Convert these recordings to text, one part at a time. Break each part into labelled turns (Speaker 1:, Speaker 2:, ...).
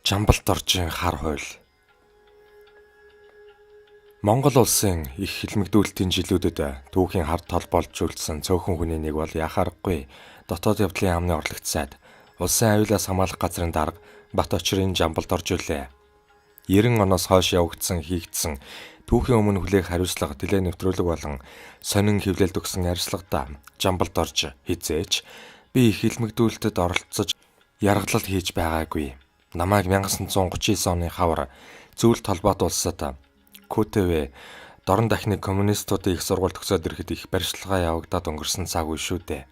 Speaker 1: Жамбалт оржийн хар хууль. Монгол улсын их хэлмэгдүүлэлтийн жилүүдэд түүхийн хард толболж үлдсэн цөөхөн хүний нэг бол яхаарахгүй дотоод явдлын яамны орлогч сайд улсын аюулаас хамгаалах газрын дарга Бат очрын Жамбалт орж үлээ. 90 оноос хойш явагдсан хийгдсэн түүхийн өмнө хүлээх хариуцлага дэлээ нэвтрүүлэг болон сонин хөвлөлд өгсөн арьслагадаа Жамбалт орж хизээч би их хэлмэгдүүлэлтэд оролцож яргалал хийж байгаагүй. Намайг 1939 оны хавар зөвлөлт холбоот улсад КТВ дорн дахны коммунистуудын их сургууль төгсөөд ирэхэд их барилгалгаа явагдаад өнгөрсөн цаг үе шүү дээ.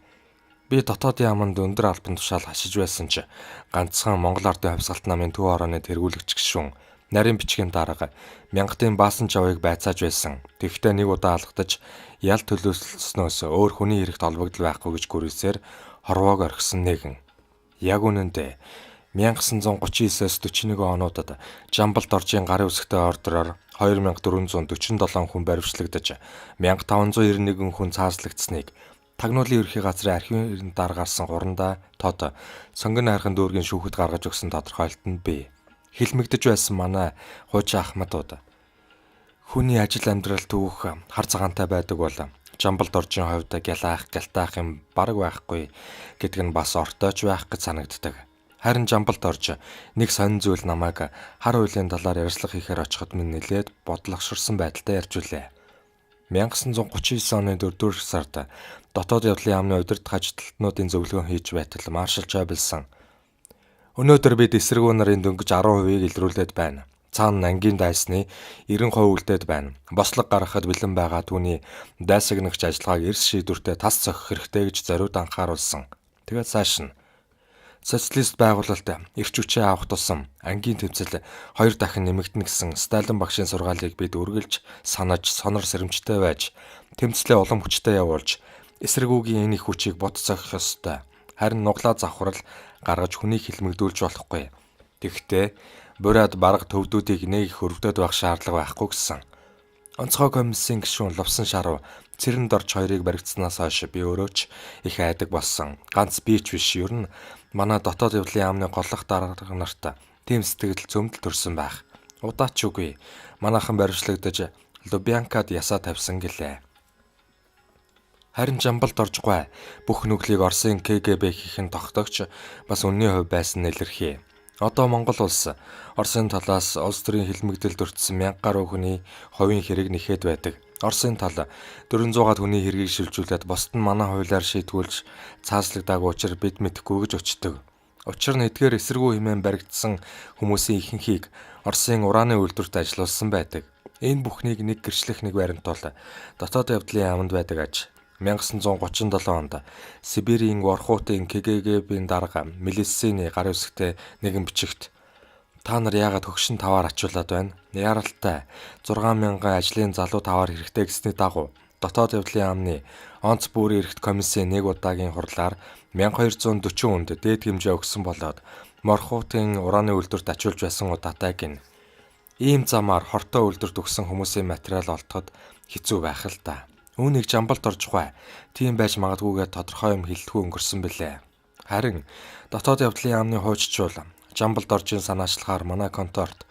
Speaker 1: Би дотоодын яамд өндөр албан тушаал хашиж байсан ч ганцхан Монгол Ардын хувьсгалт намын төв орооны тэргүүлэгч гишүүн нарийн бичгийн дарга мянгатын баасан жавыг байцааж байсан. Тэгэхдээ нэг удаа алгадаж ял төлөвлөснөөс өөр хүний хэрэгт холбогдол байхгүй гэж гүрээсээр хорвоог орхисон нэгэн. Яг үнэндээ 1939-с 41 онуудад Жамбалт оржийн гарын үсгтэй ордороор 2447 хүн баривчлагдаж 1591 хүн цааслагдсныг Тагнуулын ерхий газрын архивын дараа гарсан гурандаа тод сонгон хайрхан дүүргийн шүүхэд гаргаж өгсөн тодорхойлолтод бий. Хэлмэгдэж байсан манай хуучин ахмадууд хүний ажил амьдрал түүх хар цагаантай байдаг бол Жамбалт оржийн хувьд гялтаах юм бараг байхгүй гэдг нь бас ортойч байх гэж санагддаг. Харин Жамбалт орж нэг сонин зүйл намайг хар хуулийн талаар ярьцлага хийхээр очиход минь нэлээд бодлогоширсан байдалтай ярьж үлээ. 1939 оны 4-р сард дотоод явдлын яамны удирдах ажилтнуудын зөвлөгөөн хийж байтал маршал Жобелсон өнөөдөр бид эсэргүү нарын дөнгөж 10%-ийг илрүүлээд байна. Цаана ангийн дайсны 90% үлдээд байна. Бослог гаргахад бэлэн байгаа түүний дайсагнагч ажиллагааг эрс шийдвэртэй тас зохих хэрэгтэй гэж зориуд анхааруулсан. Тэгээд цааш нь социалист байгуулалт эрч хүчээ авах тусам ангийн тэмцэл 2 дахин нэмэгдэнэ гэсэн Сталин багшийн сургаалыг бид үргэлж санаж сонор сэрэмжтэй байж тэмцлээ улам хүчтэй явуулж эсэргүүгийн энэ их хүчийг бут зохих ёстой. Харин нуглаа завхрал гаргаж хүнийг хэлмэгдүүлж болохгүй. Тэгэхдээ бурад бараг төвдүүдийг нэг их өрөвдөд байх шаардлага байхгүй гэсэн. Онцгой комиссийн гишүүн Лувсан Шарав цэрэнд орж хоёрыг баригдсанаас хойш би өөрөө ч их айдаг болсон. Ганц би ч биш ер нь манай дотоод явдлын яамны голлох дарга нарт тийм сэтгэл зөмдөл төрсөн байх. Удаач үгүй. Манайхан баривчлагдаж Лубянкад ясаа тавьсан гэлээ. Харин Жамбалт оржгүй бүх нүглийг Оросын КГБ хийхэн тогтоогч бас үнний хувь байсан нэлэрхий. Одоо Монгол улс Оросын талаас улс төрийн хэлмэгдэлд өртсөн 1000 гаруй хүний хувийн хэрэг нэхэд байдаг. Оросын тал 400-аад хүний хэргийг шилжүүлээд бусд нь манай хуулиар шийтгүүлж цааслагдаагүй учраас бид мэдэхгүй гэж өчтдөг. Учир нь эдгээр эсэргүү хэмээн баригдсан хүмүүсийн ихэнхийг Оросын ураны үйлдвэрт ажиллуулсан байдаг. Энэ бүхнийг нэг гэрчлэх нэг баримтуул дотоод явдлын яамд байдаг аж. 1937 онд Сибирийн Ворхутын КГБ-ийн дарга милицийн гарын үсгтэй нэгэн бичигт та нар яагаад хөгшин таваар ачуулаад байна? Яралтай 6000 ажлын залуу таваар хэрэгтэй гэсний дагуу дотоод явдлын яамны онц бүрийн эрхт комиссийн нэг удаагийн хурлаар 1240 хүнд дээд хэмжээ өгсөн болоод Морхутын ураны үйлдвэрт ачуулж байсан удаатай гин. Ийм замаар хортой үйлдвэрт өгсөн хүмүүсийн материал олдоход хэцүү байх л та. Үүнийг Жамбалт оржгүй. Тийм байж магадгүйгээ тодорхой юм хэлэлгүй өнгөрсөн бэлээ. Харин дотоод явдлын яамны хууччул Жамбалт оржийн санаачлагаар манай конторт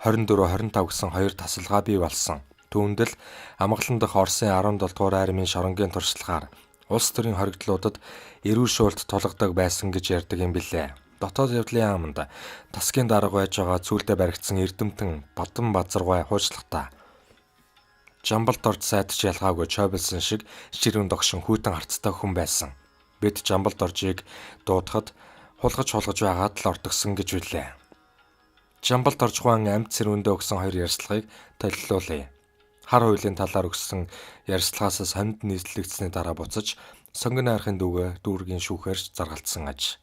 Speaker 1: 24-25 гэсэн хоёр тасалгаа бий болсон. Түүнд л амгалан дахь Оросын 17 дугаар армийн шоронгийн туршлагаар улс төрийн хоригдлуудад эрүүл шуулт тулгадаг байсан гэж ярьдаг юм билээ. Дотоод явдлын яамд тасгийн дарга байж байгаа цүүлдэ баригдсан Эрдэмтэн Батан Базаргай хуучлагата. Жамбалт орж сайдч ялгаагүй Чобелсон шиг ширүүн догшин хүйтэн харцтай хүн байсан. Бид Жамбалт оржийг дуудахад хулгаж байгаад л ортогсон гэж үлээ. Жамбалт оржгуун амьд цэрүүндээ өгсөн хоёр ярьцлагыг толилуулъя. Хар хуулийн талаар өгсөн ярьцлагаас сонд нийслэгдсэний дараа буцаж сонгон хайрхын дүүргийн шүүхээр заргалцсан аж.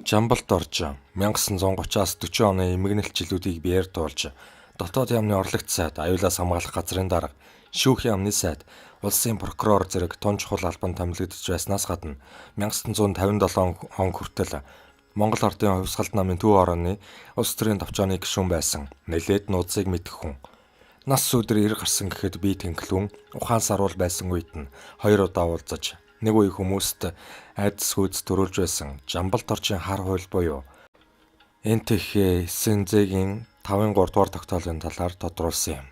Speaker 1: Жамбалт орж 1930-аас 40 оны эмгэнэлт жилүүдийг биеэр дуулж дотоод яамны орлогч сайд, аюулаас хамгаалах газрын дарга, шүүхийн яамны сайд, улсын прокурор зэрэг тун чухал албан томилогдож байснаас гадна 1957 он хүртэл Монгол Ардын хувьсгалт намын төв орооны улс төрийн товчооны гишүүн байсан. Нэлээд нууцыг мэдэх хүн. Нас өдөр ир гарсан гэхэд би тэнхлүүн ухаан саруул байсан үед нь 2 удаа уулзаж нэг үе хүмүүст айдас хүйц төрүүлж байсан Жамбалт оржийн хар хууль буюу Энтэхэ Синзэгийн 5-3 дугаар тогтоолын талаар тодруулсан юм.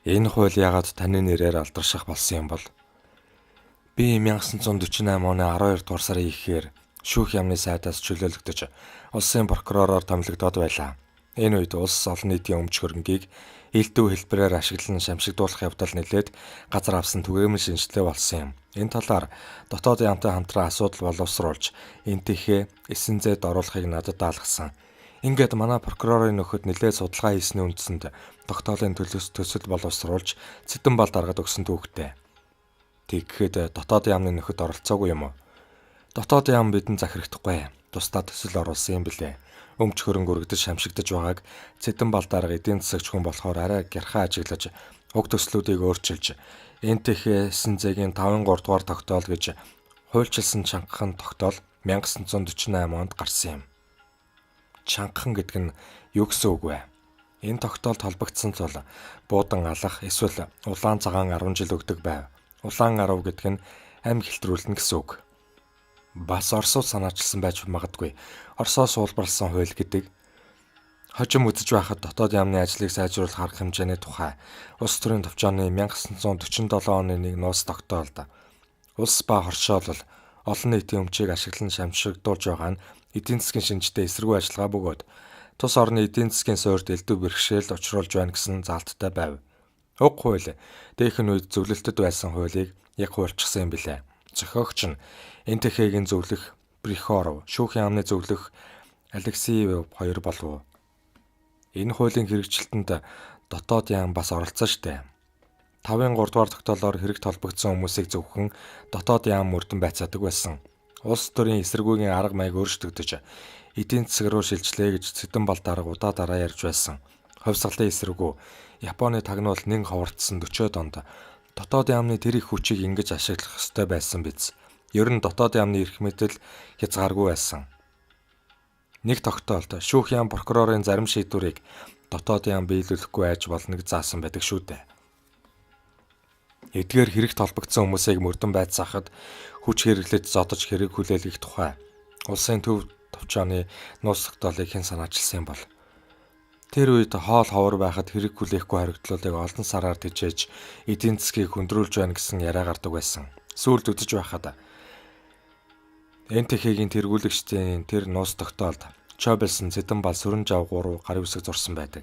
Speaker 1: Энэ хууль яагаад таны нэрээр алдарших болсон юм бол би 1948 оны 12 дугаар сарын ихээр шүүх яамны сайдаас чөлөөлөгдөж улсын прокуророор томилогдоод байлаа. Энэ үед улс олон нийтийн өмч хөрөнгийг элдв хэлбэрээр ашиглан шамшигдуулах явдал нэлээд газар авсан түгээмэл шинжилгээ болсон юм. Энэ талаар дотоодын яамтай хамтран асуудал боловсруулж энтэхээ Синзэд оруулахыг надад даалгасан. Ингээд манай прокурорын нөхөд нэлээд судалгаа хийсний үндсэнд тогтоолын төсөл боловсруулж Цэдэн Балд аргад өгсөн түүхтэй. Тэгэхэд дотоодын яамны нөхөд оролцоогүй юм уу? Дотоодын яам бидэнд захирахдаггүй. Тусдаа төсөл оруулсан юм билээ. Өмч хөрөнгө өргөдөж шамшигдаж байгааг Цэдэн Балд арга эдийн засагч хүн болохоор арай гярхаа ажиглаж уг төслүүдийг өөрчилж энтэхээ Синзэгийн 5-3 дугаар тогтоол гэж хуульчилсан чангахан тогтоол 1948 онд гарсан юм. Чангахан гэдэг нь юу гэсэн үг вэ? Энэ тогтоолд холбогдсон тул буудан алах эсвэл улаан цагаан 10 жил өгдөг байв. Улаан 10 гэдэг нь амь хэлтрүүлнэ гэсэн үг. Бас Оросууд санаачилсан байж магадгүй. Оросоос уулбарласан хууль гэдэг хожим үзэж байхад дотоод яамны ажлыг сайжруулах арга хэмжээний тухай улс төрийн товчооны 1947 оны нэг нууц тогтоолд улс ба хоршоолол олон нийтийн өмчийг ашиглан шамшигдуулж байгаа нь эдийн засгийн шинжтэй эсэргүү ажиллагаа бөгөөд тус орны эдийн засгийн суурьд элдв бэрхшээл учруулж байна гэсэн заалттай байв. Уг хууль дээхэн үед зөвлөлтөд байсан хуулийг яг хуульчихсан юм билээ. Зохиогч нь Энтэхэгийн зөвлөх Прихоров, шүүхийн яамны зөвлөх Алексеев хоёр болов. Энэ хуулийн хэрэгжилтэнд дотоод яам бас оролцсон штэ. 5-3 дугаар тогтоолоор хэрэгт холбогдсон хүмүүсийг зөвхөн дотоод яам мөрдөн байцаадаг байсан. Улс төрийн эсэргүүгийн арга маяг өөрчлөгдөж эдийн засаг руу шилжлээ гэж Цэдэн Балд арга удаа дараа ярьж байсан. Хувьсгалын эсэргүү Японы тагнуул нэн ховордсон 40-од онд дотоод яамны тэр их хүчийг ингэж ашиглах ёстой байсан биз. Ер нь дотоод яамны эрх мэдэл хязгааргүй байсан. Нэг тогтоолд шүүх яам прокурорын зарим шийдвэрийг дотоод яам биелүүлэхгүй айж болно гэж заасан байдаг шүү дээ. Эдгээр хэрэгт холбогдсон хүмүүсийг мөрдөн байцаахад хүч хэрэглэж зодож хэрэг хүлээлгэх тухай улсын төв товчооны нууц тогтоолыг хэн санаачилсан бол тэр үед хоол ховор байхад хэрэг хүлээхгүй хоригдлуудыг олон сараар тэжээж эдийн засгийг хөндрүүлж байна гэсэн яриа гардаг байсан. Сүүлд үдэж байхад Энтэхэгийн тэргүүлэгчдийн тэр нууц тогтоолд Чобелсон Цэдэн Балд сүрэн жав 3 гарын үсэг зурсан байдаг.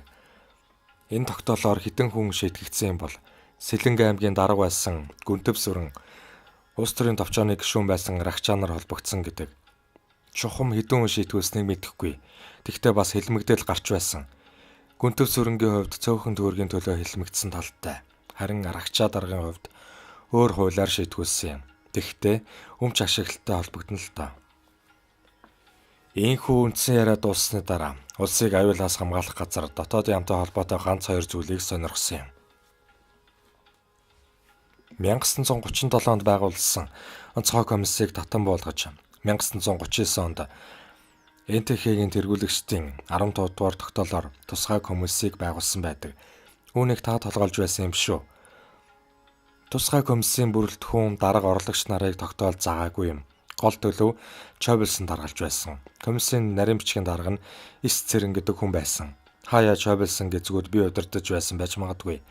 Speaker 1: Энэ тогтоолоор хідэн хүн шийтгэгдсэн юм бол Сэлэнг аймгийн дарга байсан Гүнтэв сүрэн улс төрийн товчооны гишүүн байсан Рахчаа нар холбогдсон гэдэг. Чухам хідэн хүн шийтгүүлснийг мэдэхгүй. Тэгтээ бас хэлмэгдэл гарч байсан. Гүнтэв сүрэнгийн хувьд цөөхөн төгрөгийн төлөө хэлмэгдсэн талтай. Харин Рахчаа даргын хувьд өөр хуулиар шийтгүүлсэн юм. Тэгтээ өмч ашиглалттай холбогдно л доо. Ийхүү үндсэн яриа дууссаны дараа улсыг аюулаас хамгаалах газар дотоод яамтай холбоотой ганц хоёр зүйлийг сонирхсон юм. 1937 онд байгуулсан онцгой комиссийг татан буулгаж 1939 онд Энтэхэгийн тэргүүлэгчдийн 15 дугаар тогтоолоор тусгай комиссийг байгуулсан байдаг. Үүнийг та толгойлж байсан юм шүү. Тусгай комиссийн бүрэлдэхүүн дарга орлогч нарыг тогтоол заагаагүй юм. Гол төлөв Чобелсон даргалж байсан. Комиссийн нарийн бичгийн дарга нь Эс Цэрэн гэдэг хүн байсан. Хаяа Чобелсон гэзгүүд би удирдах байсан байж магадгүй.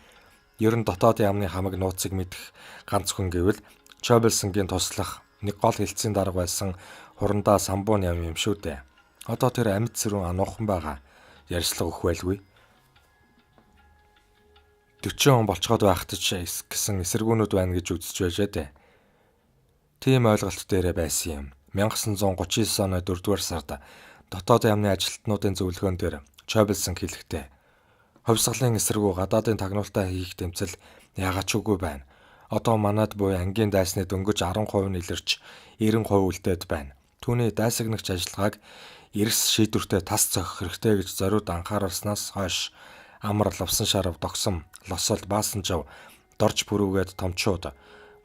Speaker 1: Ер нь дотоод яамны хамаг нууцыг мэдэх ганц хүн гэвэл Чобелсонгийн туслах нэг гол хэлтсийн дарга байсан Хурандаа Самбуун яам юм шүү дээ. Одоо тэр амьд сэрүүн ануухан байгаа. Ярьцлага өгөх байлгүй. 40 он болцоход байхад ч гэсэн эсэргүүнүүд байна гэж үзэж байжээ дээ. Тийм ойлголт дээрээ байсан юм. 1939 оны 4-р сард дотоод яамны ажилтнуудын зөвлөгөөн дээр Чобелсон хэлэхдээ хувьсгалын эсэргүү гадаадын тагнуултаа хийх тэмцэл яагаад ч үгүй байна. Одоо манад буй ангийн дайсны дөнгөж 10% нь илэрч 90% үлдээд байна. Түүний дайсагнагч ажиллагааг эрс шийдвэртэй тас зохих хэрэгтэй гэж зориуд анхааруулснаас хойш амар лавсан шарав догсом лосол баасан жав дорж бүрүүгээд томчууд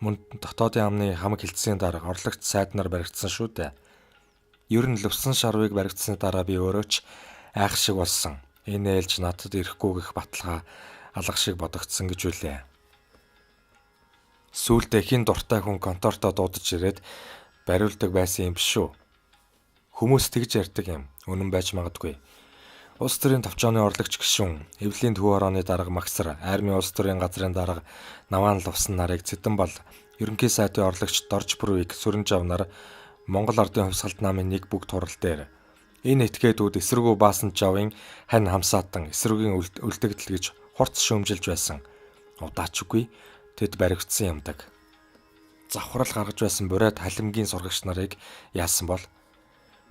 Speaker 1: мөн дотоод яамны хамаг хилцсийн дарга орлогч сайд нар баригдсан шүү дээ. Ер нь лавсан шарвыг баригдсны дараа би өөрөө ч айх шиг болсон. Энэ ээлж надад ирэхгүй гэх баталгаа алга шиг бодогдсон гэж үлээ. Сүүлдээ хин дуртай хүн контортоо дуудаж ирээд бариулдаг байсан юм биш үү? Хүмүүс тэгж ярьдаг юм. Үнэн байж магадгүй. Улс төрийн товчооны орлогч гишүүн, эвлийн төв орооны дарга Магсар, армийн улс төрийн газрын дарга Наваан Лувсан нарыг Цэдэнбал, ерөнхий сайдын орлогч Дорж Бүрвийг Сүрэнжав нар Монгол Ардын хувьсгалт намын нэг бүг турал дээр энэ этгээдүүд эсэргүү Баасан Жавын хань хамсаатан эсрүүгийн үлдэгдэл гэж хурц шүүмжилж байсан. Удаачгүй тэд баригдсан юмдаг. Завхрал гаргаж байсан бурайд халимгийн сургагч нарыг яасан бол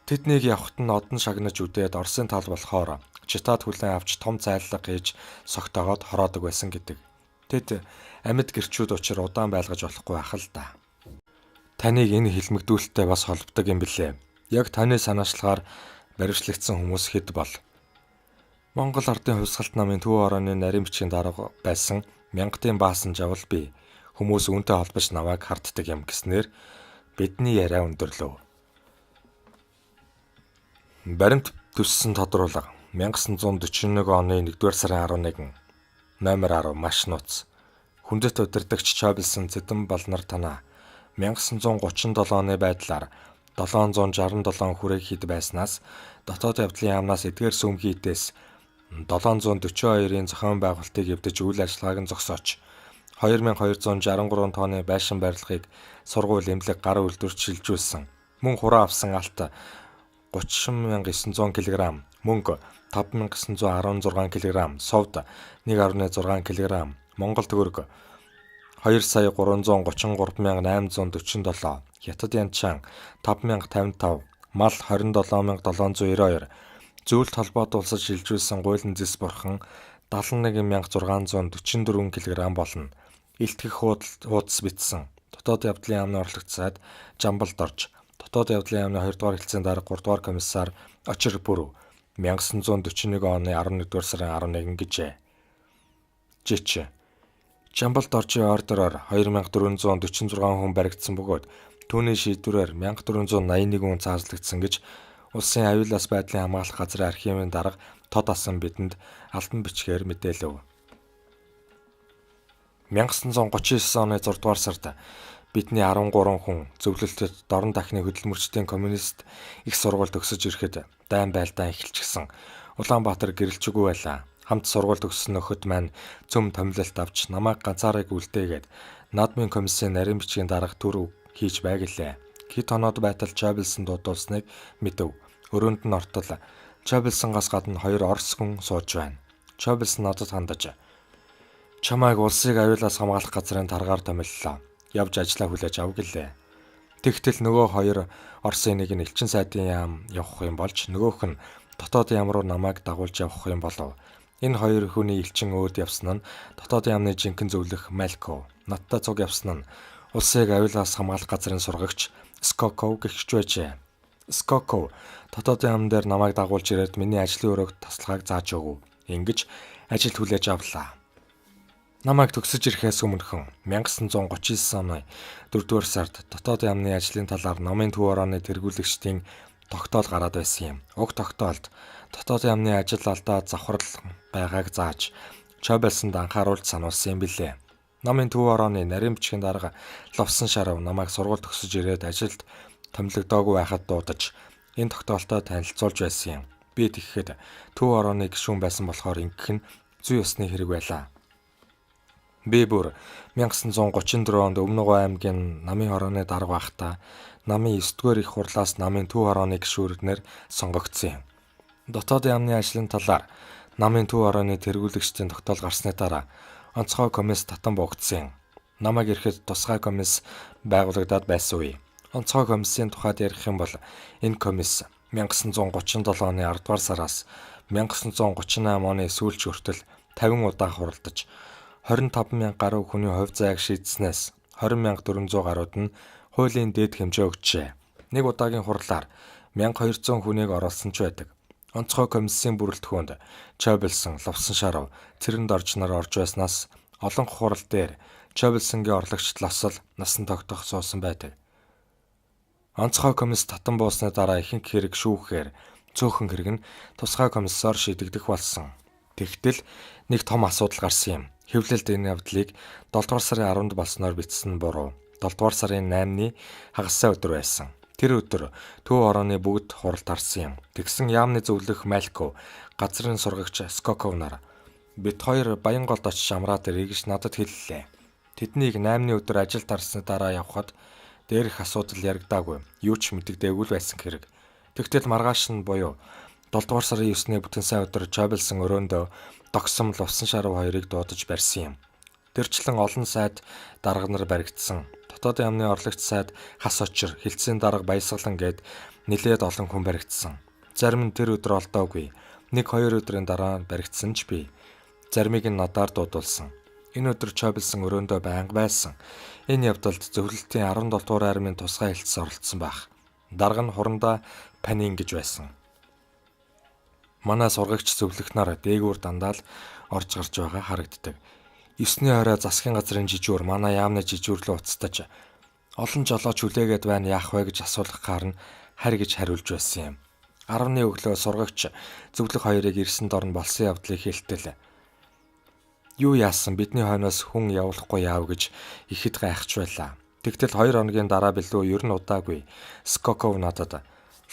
Speaker 1: тэднийг явхад нь одон шагнаж үдээд Оросын тал болохоор Читад хүлэн авч том цайллага хийж согтоогоод хороодог байсан гэдэг. Тэд амьд гэрчүүд учир удаан байлгаж болохгүй ах л да. Таныг энэ хэлмэгдүүлэлттэй бас холбодог юм билээ. Яг таны санаачлагаар баривчлагдсан хүмүүс хэд бол? Монгол Ардын хувьсгалт намын төв орооны нарийн бичгийн дарга байсан Мянгатын Баасан Жавл би хүмүүс үүнтэй холбож навааг харддаг юм гэснээр бидний яриа өндөрлөв. Баримт төссөн тодруулга 1941 оны 1-р сарын 11 номер 10 маш нууц. Хүндэт удирдагч Чойблсон Цэдэнбал нар танаа 1937 оны байдлаар 767 хүрээг хэд байснаас дотоод явдлын яамнаас эдгээр сүмхийдээс 742-ын зохион байгуулалтыг эвдэж үйл ажиллагааг нь зогсооч 2263 тонны байшин барилгыг сургууль эмнэлэг гар үйлдвэрт шилжүүлсэн. Мөн хураа авсан алт 30900 кг, мөнгө 5916 кг, совд 1.6 кг, Монгол төгрөг 2,333,847, хятад янчаан 5,055, мал 27,792, зүйлт холбоотуулсаж шилжүүлсэн гуйлан зэс бурхан 71,644 кг болно. Илтгэх хуудас бичсэн. Дотоод явдлын яамны орлогч сайд Жамбал Дорж, дотоод явдлын яамны 2-р хэлтсийн дарга 3-р комиссар Очир Бүрв 1941 оны 11-р сарын 11 гэжээ. Жич Жамбал Доржийн ордероор 2446 хүн баригдсан бөгөөд түүний шийдвэрээр 1481 хүн цааслагдсан гэж Улсын аюулаас байдлын хамгаалах газрын архивын дарга Тод асан бидэнд албан бичгээр мэдээлв. 1939 оны 6-р сард бидний 13 хүн зөвлөлтөд дорн дахны хөдөлмөрчдийн коммунист их сургууль төгсөж ирэхэд дайн байлдаан эхэлчихсэн. Улаанбаатар гэрэлчгүй байлаа. Хамт сургууль төгссөн нөхөд маань цөм томилолт авч намайг ганцаараа үлдээгээд наадмын комиссийн нарийн бичгийн дарга төр хийж байглаа. Хит оноод байтал Чойблсон дуудуулсныг мэдэв. Өрөөнд нь ортол Чойблсонгоос гадна 2 орос хүн сууж байна. Чойблсон надад хандаж чамайг улсыг аюулаас хамгаалах газрын таргаар томиллоо. Явж ажиллаа хүлээж ав гэлээ. Тэгтэл нөгөө 2 Оросын нэг нь элчин сайдын яам явах юм болж нөгөөх нь дотоод яам руу намайг дагуулж явах юм болов. Энэ 2 хүний элчин өөд явсан нь дотоод яамны жинхэнэ зөвлөх Малко. Надтай цуг явсан нь улсыг аюулаас хамгаалах газрын сургагч Скоков гэгч байжээ. Скоков дотоод яам дээр намайг дагуулж ирээд миний ажлын өрөөг таслахыг зааж өгөв. Ингэж ажил хүлээж авлаа. Намайг төгсөж ирэхээс өмнөхөн 1939 оны 4-р сард дотоод яамны ажлын талаар номын төв орооны тэргүүлэгчдийн тогтоол гараад байсан юм. Уг тогтоолд дотоод яамны ажил алдаа завхрал байгааг зааж Чойблсонд анхааруулж сануулсан юм билээ. Номын төв орооны нарийн бичгийн дарга Лувсан Шарав намайг сургууль төгсөж ирээд ажилд томилогдоогүй байхад дуудаж энэ тогтоолтой танилцуулж байсан юм. Би тэгэхэд төв орооны гишүүн байсан болохоор ингэх нь зүй ёсны хэрэг байлаа. Би бүр 1934 онд Өмнөгов аймгийн Намын хорооны дарга байхдаа намын 9-р их хурлаас намын төв хорооны гишүүрнээр сонгогдсон юм. Дотоод яамны ажлын талаар намын төв хорооны тэргүүлэгчдийн тогтоол гарсны дараа онцгой комисс татан буугдсан юм. Намайг ирэхэд тусгай комисс байгуулагдаад байсан үе. Онцгой комиссийн тухайд ярих юм бол энэ комисс 1937 оны 10-р сараас 1938 оны сүүлч хүртэл 50 удаа хуралдаж 25,000 гаруй хүний хувь зайг шийдснээс 20,400 гаруйд нь хуулийн дээд хэмжээ өгчээ. Нэг удаагийн хурлаар 1200 хүнийг оруулсан ч байдаг. Онцгой комиссийн бүрэлдэхүүнд Чойблсон, Лувсан Шарав, Цэрэн Дорж нар орж байснаас олон хурал дээр Чойблсонгийн орлогч Лосол насан тогтох суусан байдаг. Онцгой комисс татан буусны дараа ихэнх хэрэг шүүхээр цөөхөн хэрэг нь тусгай комиссоор шийдэгдэх болсон. Тэгтэл нэг том асуудал гарсан юм. Хэвлэлд энэ явдлыг 7 дугаар сарын 10-нд болсноор бичсэн буруу. 7 дугаар сарын 8-ны хагасаа өдөр байсан. Тэр өдөр төв орооны бүгд хуралд харсан юм. Тэгсэн яамны зөвлөх Малко, газрын сургагч Скоков нар бид хоёр баян голд очиж амраад ирье гэж надад хэллээ. Тэднийг 8-ны өдөр ажилд харсны дараа явхад дээрх асуудал яригдаагүй. Юу ч мэдэгдээгүй л байсан хэрэг. Тэгтэл маргааш нь буюу 7 дугаар сарын 9-ний бүтэн сайн өдөр Чобилсон өрөөндөө догсом лувсан шарав хоёрыг дуудаж барьсан юм. Тэрчлэн олон сайд дарга нар баригдсан. Дотоодын яамны орлогч сайд хас очир, хилцээний дарга баясгалан гээд нилээд олон хүн баригдсан. Зарим нь тэр өдөр олдоогүй. 1-2 өдрийн дараа баригдсан ч бий. Заримыг нь надаар дуудулсан. Энэ өдөр Чобилсон өрөөндөө байнга байсан. Энэ явдалд зөвлөлтийн 17 дугаар армийн тусгай хэлтс оролцсон байх. Дарга нь хурандаа Панин гэж байсан. Манай сургагч зөвлөх нар дээгүүр дандаа л орж гарч байгаа харагддаг. 9-ний орой засгийн газрын жижүүр манай яамны жижүүр рүү уцтаж олон жолооч хүлээгээд байна яах вэ гэж асуулгахаар нь харь гэж хариулж байсан юм. 10-ны өглөө сургагч зөвлөх хоёрыг ирсэн дорн болсон явдлыг хэлтэл юу яасан бидний хойноос хүн явуулахгүй яав гэж ихэд гайхаж байлаа. Тэгтэл 2 хоногийн дараа билүү ер нь удаагүй Скоков надад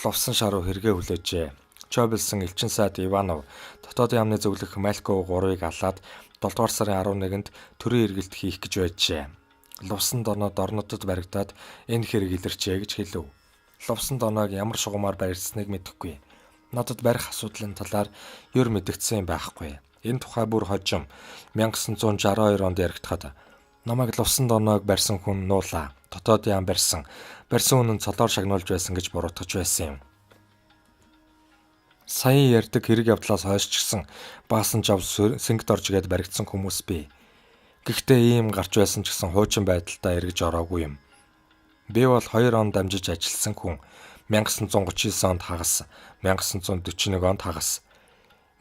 Speaker 1: лувсан шаруу хэрэгэ хүлээжээ. Чобилсон элчин сайд Иванов дотоодын яамны зөвлөх Малко 3-ыг алаад 7 дугаар сарын 11-нд төрийн эргэлт хийх гэж байжээ. Лувсан доноод орнотод баригдаад энэ хэрэг илэрчээ гэж хэлв. Лувсан доноог ямар шугамаар баригдсныг мэдэхгүй. Надад барих асуудлын талаар ер мэдэгдсэн юм байхгүй. Энэ тухай бүр хожим 1962 онд яригдахад намайг лувсан доноог барьсан хүн нуулаа. Дотоодын яам барьсан. Барьсан хүн нь цолоор шагнуулж байсан гэж буруутгаж байсан юм. Саяын ярьдаг хэрэг явдлаас хойш ч гэсэн баасан жав сэнгт орж гээд баригдсан хүмүүс бий. Гэхдээ ийм гарч байсан ч гэсэн хуучин байдалтай эргэж ороогүй юм. Би бол 2 он дамжиж ажилласан хүн. 1939 онд хагас, 1941 онд хагас.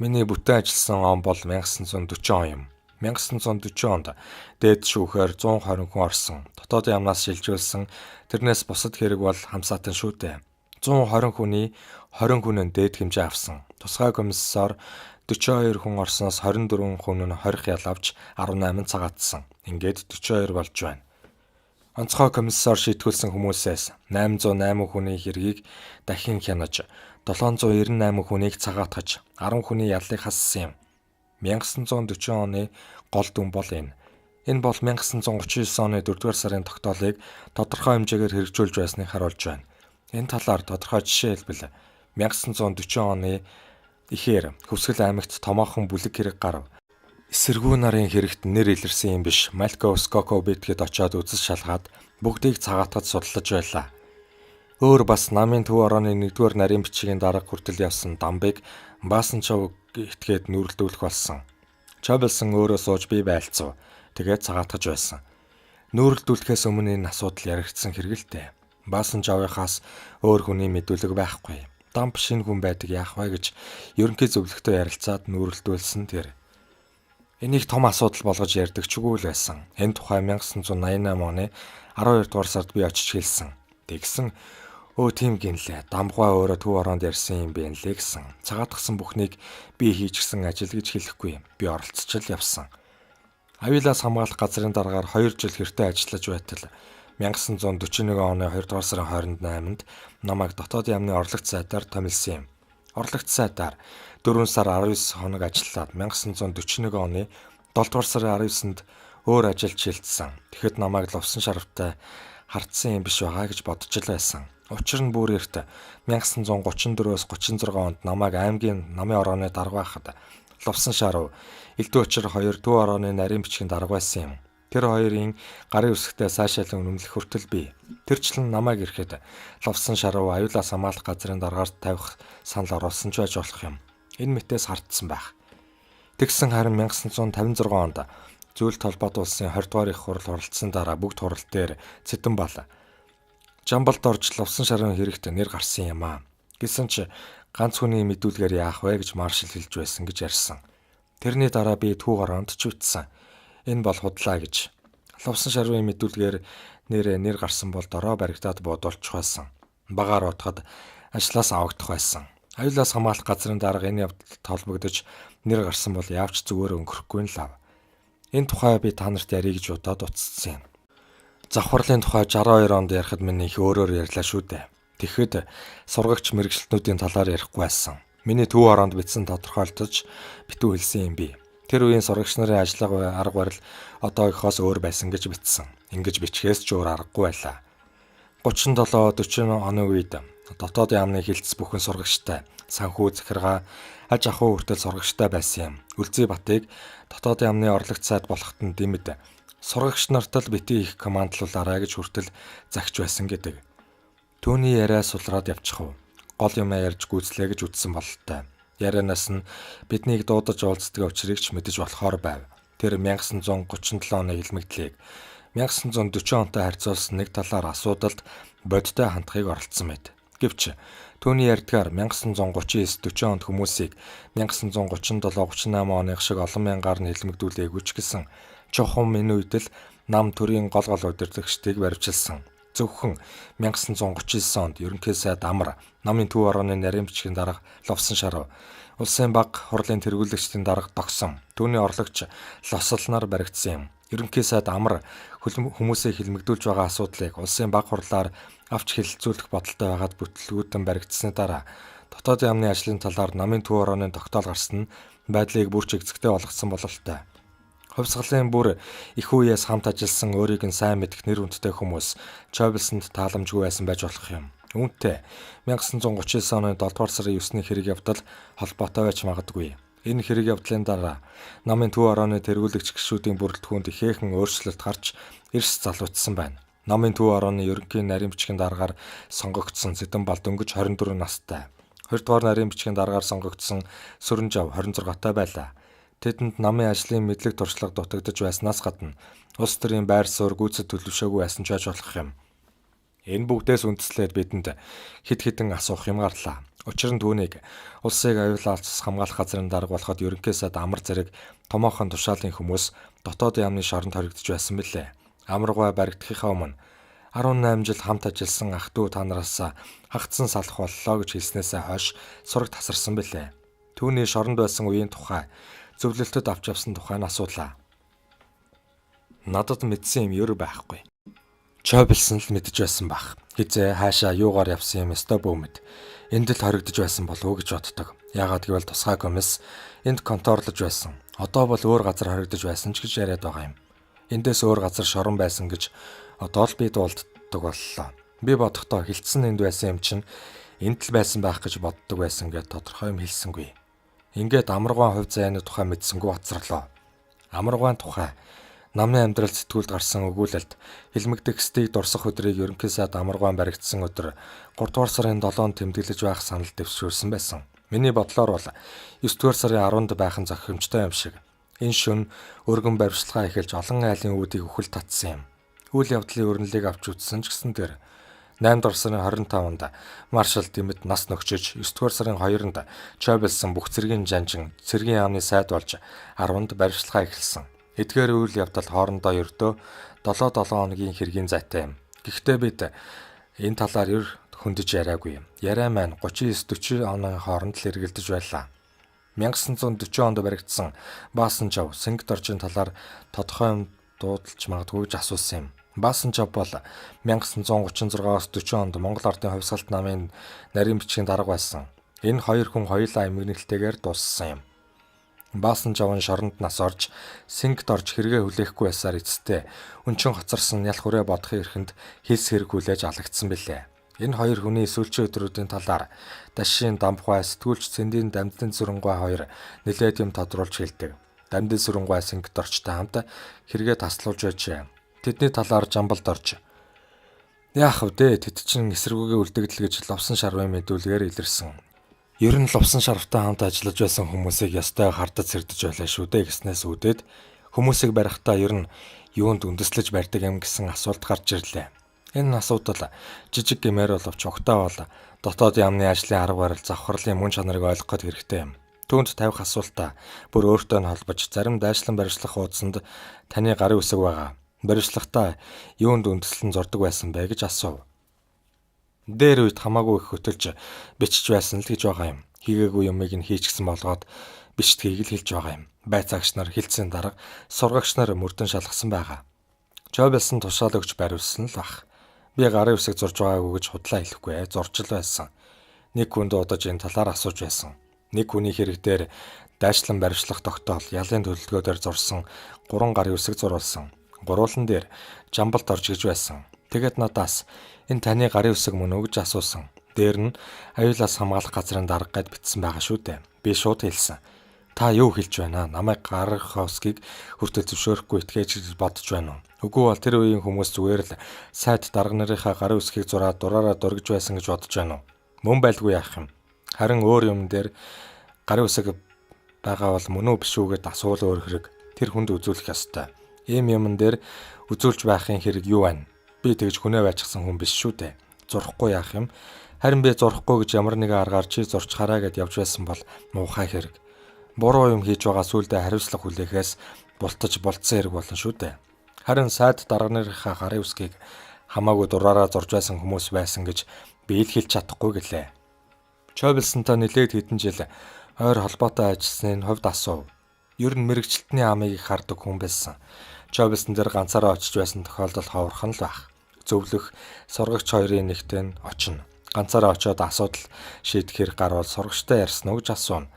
Speaker 1: Миний бүтэн ажилласан он бол 1940 он юм. 1940 онд дээд шүүхээр 120 хүн орсон. Дотоодын яамнаас шилжүүлсэн. Тэрнээс бусад хэрэг бол хамсаатан шүү дээ. 120 хүний 20 хүн нь дээд хэмжээ авсан. Тусгай комиссар 42 хүн орсноос 24 хүн нь хорих ял авч 18 цагаатсан. Ингээд 42 болж байна. Онцгой комиссар шийтгүүлсэн хүмүүсээс 808 хүний хэргийг дахин хянаж 798 хүнийг цагаатгаж 10 хүний яллыг хассан юм. 1940 оны гол дүн бол энэ. Энэ бол 1939 оны 4-р сарын тогтоолыг тодорхой хэмжээгээр хэрэгжүүлж байсныг харуулж байна. Энэ талаар тодорхой жишээ хэлбэл 1940 оны ихээр Хөвсгөл аймагт томоохон бүлэг хэрэг гарав. Эсэргүү нарын хэрэгт нэр илэрсэн юм биш. Малко Скоков битгэд очиод үзэл шалгаад бүгдийг цагаатгаж судлаж байлаа. Өөр бас намын төв орооны 1-р нарийн бичгийн дарга хүртэл явсан Дамбыг Баасанчов итгээд нүрэлдүүлэх болсон. Чобилсон өөрөө сууж бие байлцав. Тэгээд цагаатгаж байсан. Нүрэлдүүлэхээс өмнө энэ асуудал яригдсан хэрэгэлтэй. Баасанчовынхаас өөр хүний мэдүүлэг байхгүй. Дамп шинэ хүн байдаг яах вэ гэж ерөнхий зөвлөгтөө ярилцаад нүрэлдүүлсэн тэр. Энийг том асуудал болгож ярьдаг ч үгүй л байсан. Энэ тухай 1988 оны 12 дугаар сард би очиж хэлсэн. Тэгсэн тийм гинлээ. Дамгуй өөрөө төв ороонд ярьсан юм бэ нэлээ гэсэн. Цагаатгсан бүхнийг би хийчихсэн ажил гэж хэлэхгүй. Би оролцож явсан. Аюулаас хамгаалах газрын дараагаар 2 жил хэртээ ажиллаж байтал 1941 оны 2 дугаар сарын 28-нд намайг дотоодын яамны орлогч сайдаар томилсон юм. Орлогч сайдаар 4 сар 19 хоног ажиллаад 1941 оны 7 дугаар сарын 19-нд өөр ажилд шилжсэн. Тэгэхэд намайг лувсан шарвтай хартсан юм биш байгаа гэж бодож л байсан. Учир нь бүр эрт 1934-өөс 36 онд намайг аймгийн намын орооны дарга байхад лувсан шарв элдв учир 2 төв орооны нарийн бичгийн дарга байсан юм. Тэр хоёрын гарын үсгтээ сайшаалan үнэмлэх хүртэл бий. Тэрчлэн намайг ирэхэд лувсан шарв аюулаас хамгаалах газрын даргаар тавих санал оруулсан ч байж болох юм. Энэ мэтээс хартсан байх. Тэгсэн харин 1956 онд Зөвлөлт холбоот улсын 20 дугаар их хурал оролцсон дараа бүгд хурал дээр цэдэн бал Жамбалд орж лувсан шарын хэрэгт нэр гарсан юм аа. Гэсэн ч ганц хүний мэдүүлгээр яах вэ гэж маршал хэлж байсан гэж ярьсан. Тэрний дараа би түүх ороонд ч үтсэн. Энэ бол худлаа гэж. Лувсан шарын мэдүүлгээр нэр гарсан бол дорой баригдаад бодуулчих байсан. Багаар утгад ажлаас авагдах байсан. Аюулаас хамгаалах газрын дарга энэ явдалд холбогдож нэр гарсан бол яавч зүгээр өнгөрөхгүй л ав. Энэ тухай би та нарт ярих гэж удаад утссан юм. Завхарлын тухай 62 онд ярихад минь их өөрөөр ярьлаа шүү дээ. Тэгэхэд сургагч мэрэгчлэтнүүдийн талаар ярихгүй байсан. Миний төв ороонд бичсэн тодорхойлтож битүү хэлсэн юм би. Тэр үеийн сургагч нарын ажиллага арга барил одоогийнхоос өөр байсан гэж бичсэн. Ингэж бичгээс ч өөр аргагүй байлаа. 37-40 оны үед дотоодын яамны хилцс бүхэн сургагчтай, санхүү захиргаа, аж ахуй хүртэл сургагчтай байсан юм. Үлзий Батыг дотоодын яамны орлогч сайд болоход нь дэмэд сургагч нарт л битгий их командлуулаарай гэж хүртэл загч байсан гэдэг. Түүний яриа сулраад явчих уу. Гол юм ярьж гүйцлээ гэж үтсэн бололтой. Ярианаас нь биднийг дуудаж уулздаг учрыг ч мэдэж болохоор байв. Тэр 1937 оны хэлмэгдлийг 1940 онтой харьцуулсан нэг талаар асуудалд бодтой хандахыг оролцсон мэт. Гэвч түүний ярьдгаар 1939-40 онд хүмүүсийг 1937-38 оных шиг олон мянгаар нь хэлмэгдүүлээгүй ч гэсэн чухам энэ үед л нам төрийн гол удирдагчдыг баривчилсан. Зөвхөн 1939 онд ерөнхий сайд Амар, намын төв орооны нарийн бичгийн дарга Ловсон Шарав, улсын баг хурлын тэргүүлэгчдийн дарга Тогсон, түүний орлогч Лосолноор баригдсан юм. Ерөнхий сайд Амар хүмүүсийг хэлмэгдүүлж байгаа асуудлыг улсын баг хурлаар авч хэлэлцүүлэх бодолтой байгаад бүтлгүүдэн баригдсны дараа дотоодын яамны ажлын талаар намын төв орооны тогтоол гарсан нь байдлыг бүр ч эзэгтэй болгосон бололтой. Хувьсгалын бүр их үеэс хамт ажилласан өөрийг нь сайн мэдэх нэр хүндтэй хүмүүс Чойбелсонд тааламжгүй байсан байж болох юм. Үүнтэй 1939 оны 7 дугаар сарын 9-ний хэрэг явдал холбоотой байж магадгүй. Энэ хэрэг явдлын дараа намын төв орооны тэргүүлэгч гишүүдийн бүрэлдэхүүнд ихээхэн өөрчлөлт гарч эрс залуучсан байна. Намын төв орооны ерөнхий нарийн бичгийн даргаар сонгогдсон Сэдэнбал дөнгөж 24 настай. 2 дугаар нарийн бичгийн даргаар сонгогдсон Сүрэнжав 26 байлаа. Тэдэнд намын ажлын мэдлэг туршлага дутагдж байснаас гадна улс төрийн байр суурь гүйцэд төлөвшөөгүй байсан ч байж болох юм. Энэ бүгдээс үндэслээд бидэнд хэд хэдэн асуух юм гарлаа. Учир нь түүнийг улсыг аюулаас хамгаалах газрын дарга болоход ерөнхий сайд Амар зэрэг томоохон тушаалын хүмүүс дотоодын яамны шоронд хоригдож байсан билээ. Амаргуй баригдахынхаа өмнө 18 жил хамт ажилласан ах дүү та нараас хагцсан салах боллоо гэж хэлснээсээ хойш сураг тасарсан билээ. Түүний шоронд байсан үеийн тухай зөвлөлтөд авч явсан тухайн асуулаа. Надад мэдсэн юм ер байхгүй. Чойбелсон л мэдэж байсан бах. Хизээ хаашаа юугаар явсан юм өстой бөөмөд. Энд л хоригдож байсан болов уу гэж боддог. Яагаад гэвэл тусгай комисс энд конторлож байсан. Одоо бол өөр газар хоригдож байсан ч гэж яриад байгаа юм. Эндээс өөр газар шорон байсан гэж одоо л би дуулддаг боллоо. Би бодохдоо хилцсэн энд байсан юм чинь энд л байсан байх гэж боддог байсан гэд тодорхой юм хэлсэнгүй. Ингээд Амаргуйн хувь заяаны тухай мэдсэнгүү хоцрорлоо. Амаргуйн тухай намын амьдрал сэтгүүлд гарсан өгүүлэлт хэлмэгдэх стыг дурсах өдрийг ерөнхий сайд Амаргуйн баригдсан өдөр 3 дугаар сарын 7-нд тэмдэглэж байх санал дэвшүүлсэн байсан. Миний бодлоор бол 9 дугаар сарын 10-нд байх нь зохимжтой юм шиг. Энэ шөнө өргөн баримтлагаа эхэлж олон айлын үүдийг үхэл татсан юм. Үйл явдлын өрнөлийг авч үзсэн ч гэсэн тэр 8 дугаар сарын 25-нд маршал Дэмэд нас нөхчөж 9 дугаар сарын 2-нд Чойбелсон бүх цэргийн жанжин цэргийн яамны сайд болж 10-нд баримтлагаа эхэлсэн. Эдгээр үйл явдал хоорондоо ердөө 7 хоногийн хэргийн зайтай юм. Гэхдээ бид энэ талаар ер хөндөж яриагүй юм. Яриа маань 39-40 оны хооронд л эргэлдэж байлаа. 1940 онд баригдсан Баасанжав Сингт орчийн талаар тодорхой юм дуудалж магадгүй гэж асуусан юм. Баасанжав бол 1936-аас 40 онд Монгол Ардын хувьсгалт намын нарийн бичгийн дарга байсан. Энэ хоёр хүн хоёулаа эмгэнэлтэйгээр дууссан юм. Баасанжав нь шоронд нас орж Сингт орж хэрэгэ хүлээхгүй байсаар эцэстээ өнчин хоцорсон ялх хүрээ бодохын эрхэнд хэлс хэрэг хүлээж алагдсан билээ. Энэ хоёр хүний сүүлчийн өдрүүдийн талаар Дашийн Дамбгай сэтгүүлч Цэндийн Дамдын Сүрэнгуй хоёр нэлээд юм тодруулж хэлдэг. Дамдын Сүрэнгуй Сингт орчтой хамт хэрэгэ таслуулж байжээ. Тэдний талаар жамбалд орж яах вэ? Тэд чинь эсэргүүгээ үлдэгдэл гэж Ловсон Шарвын мэдүүлгээр илэрсэн. Ер нь Ловсон Шарвтай хамт ажиллаж байсан хүмүүсийг ястай хардаж сэрдэж байлаа шүү дээ гэснээс үүдээд хүмүүсийг барихтаа ер нь юунд үндэслэж барьдаг юм гэсэн асуулт гарч ирлээ. Энэ асуудал жижиг гэмээр боловч угтаа бол дотоод яамны ажлын арга барил завхарлын мөн чанарыг ойлгоход хэрэгтэй юм. Түүнд тавих асуултаа бүр өөртөө нь холбож зарим дайшлан барьжлах хуудсанд таны гарын үсэг байгаа. Барьжлагтаа юунд үндэслэн зурдаг байсан бэ гэж асуув. Дээр үед хамаагүй их хөтөлж бичиж байсан л гэж байгаа юм. Хийгээгүй юмыг нь хийчихсэн болгоод бичдгийг л хэлж байгаа юм. Байцаагч нар хилцсэн дарга сургагч нар мөрдөн шалгасан байгаа. Чойбелсон тушаал өгч бариулсан л бах. Би гарын үсэг зурж байгаагүй гэж худлаа хэлэхгүй зурж л байсан. Нэг хүн дуудаж энэ талаар асууж байсан. Нэг хүний хэрэг дээр дайчлан баримтлах тогтоол ялын төлөвлөгөөр зурсан 3 гарын үсэг зурулсан. Гуруулан дээр жамбалт орж гэж байсан. Тэгэд надаас энэ таны гарын үсэг мөн үү гэж асуусан. Дээр нь аюулаас хамгаалах газрын дарга гэд бичсэн байгаа шүү дээ. Би шууд хэлсэн. Та юу хэлж байна? Намайг гаргахаа үсгийг хүртэл зөвшөөрөхгүй итгэж гэж бодож байна уу? Үгүй бол тэр үеийн хүмүүс зүгээр л сайд дарга нарынхаа гарын үсгийг зураад дураараа дургиж байсан гэж бодож байна уу? Мөн байлгүй яах юм. Харин өөр юм дээр гарын үсэг байгаа бол мөн үү биш үү гэд асуул өөр хэрэг. Тэр хүнд үзүүлэх ёстой. Ийм юмн дээр үзүүлж байхын хэрэг юу байна? Би тэгж хүнээ байчихсан хүн биш шүү дээ. Зурхгүй яах юм? Харин би зурхгүй гэж ямар нэгэн аргаар чи зурчхаараа гэд явж байсан бол муухай хэрэг. Буруу юм хийж байгаа сүулдэ хариуцлага хүлээхээс бултаж болцсон хэрэг болно шүү дээ. Харин сайд дарга нарынхаа гарын үсгийг хамаагүй дураараа зурж байсан хүмүүс байсан гэж би ил хэлж чадахгүй гэлээ. Чойбилсонтой нэлээд хэдэн жил ойр холбоотой ажилласны хувьд асуув. Ер нь мэрэгчлэлтний амыг их хардаг хүн байсан. Чойбилсон дээр ганцаараа очиж байсан тохиолдол ховорхон л байх. Зөвлөх сургагч хоёрын нэгтэй нь очино. Ганцаараа очиод асуудал шийдэхээр гарвал сургагчтай ярьсан уу гэж асууна.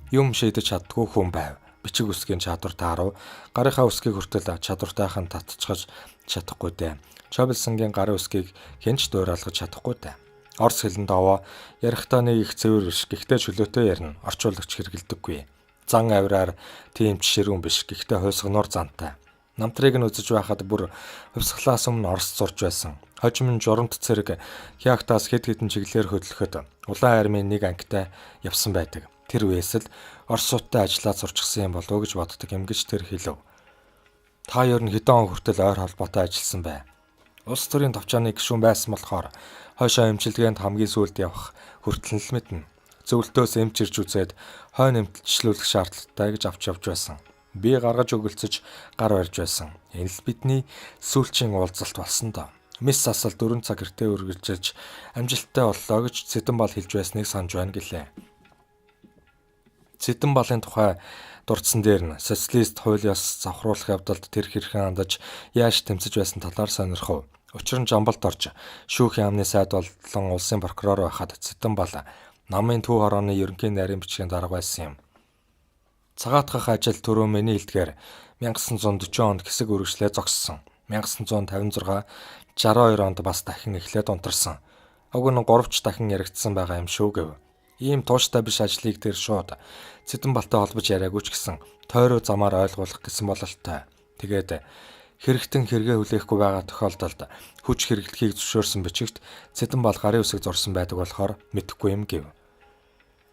Speaker 1: Юм шийдэж чаддгүй хүн байв. Бичиг үсгийн чадвар таарав. Гарынхаа үсгийг хүртэл чадвартайхан татчихж чадахгүй дээ. Чойбилсонгийн гарын үсгийг хэнч дуурайлгаж чадахгүй дээ. Орос хэлэнд овоо ярихдаа нэг их цэвэр биш. Гэхдээ чөлөөтэй ярина. Орчуулагч хэрэгэлдэггүй. Зан авираар тийм жишэрүүн биш. Гэхдээ хойсгоноор зантай. Намтрыг нь үзэж байхад бүр хувьсгалаас өмнө Орос зурж байсан. Хожим журамт цэрэг хяагтаас хэд хэдэн чиглэлээр хөдлөхөд улаан армийн нэг ангитай явсан байдаг. Тэр үеэс л Оросуудтай ажиллаад сурчсан юм болов уу гэж боддог юм гэж тэр хэлв. Та ер нь хэдэн он хүртэл ойр холбоотой ажилласан бай. Улс төрийн товчооны гишүүн байсан болохоор хойшоо эмчилгээнд хамгийн сүүлд явах хүртэл л мэднэ. Зөвлөлтөөс эмч ирж үзээд хойно эмчилжүүлэх шаардлагатай гэж авч явж байсан. Би гаргаж өгөлцөж гар барьж байсан. Энэ л бидний сүүлчийн уулзалт болсон доо. Мис асал 4 цаг гэртээ үргэлжлэж амжилттай боллоо гэж Цэдэнбал хэлж байсныг санаж байна гэлээ. Цэдэнбалын тухай дурдсан дээр нь социалист хууль ёс завхруулах явдалд тэр хэрхэн хандаж яаж тэмцэж байсан талаар сонирхов. Учир нь Жамбалд орж шүүхийн амны сайд болон улсын прокурор байхад Цэдэнбал намын төв хорооны ерөнхий нарийн бичгийн дарга байсан юм. Цагаатгах ажил түрүү миний хэлдгээр 1940 онд хэсэг үргэлжлээ зогссон. 1956 62 онд бас дахин эхлээд унтарсан. Уг нь 3ч дахин яригдсан байгаа юм шүү гэв. Ийм тууштай биш ажлыг тэр шууд Цэдэнбалтай холбож яриаггүй ч гэсэн тойроо замаар ойлгуулах гэсэн бололтой. Тэгээд хэрэгтэн хэрэгэ хүлээхгүй байгаа тохиолдолд хүч хэрэглэхийг зөвшөөрсөн бичигт Цэдэнбал гарын үсэг зурсан байдаг болохоор мэдэхгүй юм гэв.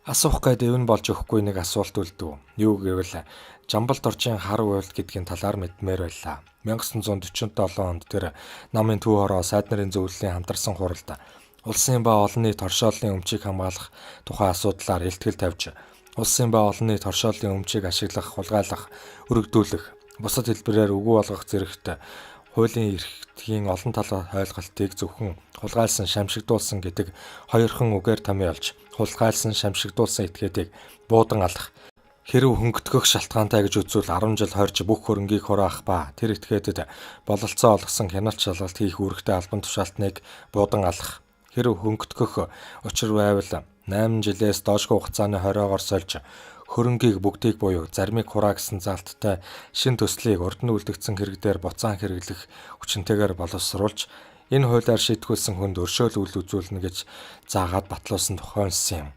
Speaker 1: Асуух гээд өвн болж өгөхгүй нэг асуулт үлдэв. Юу гэвэл Жамбалт орчийн хар уйлт гэдгийн талаар мэдмээр байлаа. 1947 онд тэр намын төв хороо сайд нарын зөвлөлийн хамтарсан хуралд улсын ба олон нийт торшооллын өмчийг хамгаалах тухай асуудлаар илтгэл тавьж, улсын ба олон нийт торшооллын өмчийг ашиглах, хулгайлах, өргөдүүлэх, бусад хэлбэрээр үгүй болгох зэрэгт хуулийн эрхтгийн олон талын ойлголтыг зөвхөн хулгайлсан, шамшигдуулсан гэдэг хоёрхан үгээр томьёолж, хулгайлсан, шамшигдуулсан этгээдийг буудан алах, хэрв хөнгөтгөх шалтгаантай гэж үзвэл 10 жил хорж бүх хөрөнгийг хураах ба тэр этгээдэд бололцоо олгосон хяналт шалгалт хийх үүрэгтэй албан тушаалтныг буудан алах, хэрв хөнгөтгөх учир байвал 8 жилээс доошгүй хугацааны хориогоор сольж хөрөнгийг бүгдийг буюу зармыг хураа гэсэн залттай шин төслийг урд нь үлдэгдсэн хэрэг дээр буцаан хэрэглэх хүчинтэйгээр боловсруулж энэ хуулиар шийтгүүлсэн хүнд өршөөл үйл үзүүлнэ гэж заагаад батлуулсан тохиолсон юм.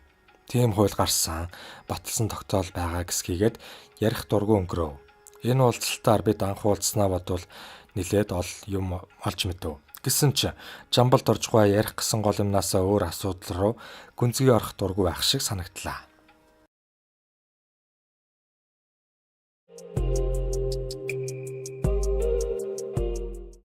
Speaker 1: Тийм хууль гарсан, баталсан тогтоол байгаа гэсгийгээд ярих дургүй өнгөрөв. Энэ уулзалтаар бид анх уулзснаа бодвол нилээд ол юм олж мэдэв. Гэсэн ч Жамбалд орж гоо ярих гэсэн гол юмнасаа өөр асуудал руу гүнзгий орох дургүй байх шиг санагдлаа.